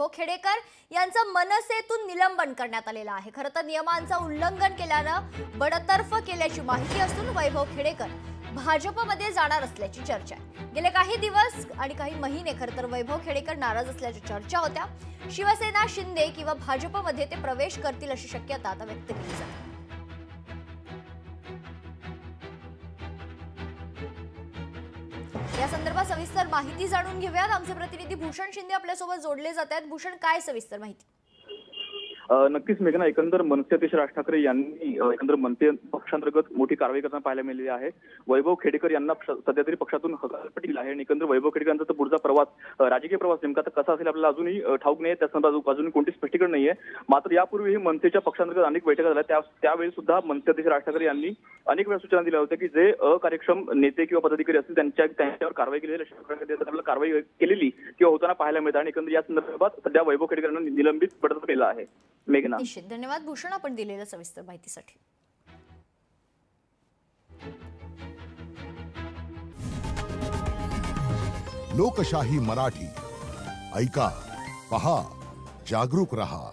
वैभव खेडेकर यांचं मनसेतून निलंबन करण्यात आलेलं आहे। खरं तर नियमांचं उल्लंघन केल्यानं बडतर्फ केल्याची माहिती असून वैभव खेडेकर भाजपमध्ये जाणार असल्याची चर्चा आहे। गेले काही दिवस आणि काही महिने खरं तर वैभव खेडेकर नाराज असल्याच्या चर्चा होत्या। शिवसेना, शिंदे किंवा भाजपमध्ये ते प्रवेश करतील अशी शक्यता आता व्यक्त केली जाते। या संदर्भात सविस्तर माहिती जाणून घेऊयात। आमचे प्रतिनिधी भूषण शिंदे आपल्या सोबत जोडले जात आहेत। भूषण, काय सविस्तर माहिती? नक्कीच मेघना, एकंदर मनसे अध्यक्ष राज ठाकरे यांनी एकंदर मनसे पक्षांतर्गत मोठी कारवाई करताना पाहायला मिळाली आहे। वैभव खेडेकर यांना सध्या तरी पक्षातून हकालपट्टी दिली आहे आणि एकंदर वैभव खेडेकर यांचा पुढचा प्रवास, राजकीय प्रवास नेमका कसा असेल आपल्याला अजूनही ठाऊक नाही, त्या संदर्भात अजून कोणती स्पष्टीकरण नाहीये। मात्र यापूर्वीही मनसेच्या पक्षांतर्गत अनेक बैठका झाल्या, त्यावेळी सुद्धा मनसे अध्यक्ष राज ठाकरे यांनी अनेक वेळा सूचना दिल्या होत्या की जे अकार्यक्षम नेते किंवा पदाधिकारी असतील त्यांच्यावर कारवाई केलेली, अशा प्रकारे आपल्याला कारवाई केलेली किंवा होताना पाहायला मिळतं। आणि एकंदर या संदर्भात सध्या वैभव खेडेकर यांना निलंबित बडतर्फ केलं आहे। मेघना, निश्चित धन्यवाद भूषण, आपण दिलेल्या सविस्तर माहितीसाठी। लोकशाही मराठी ऐका, पहा, जागरूक रहा।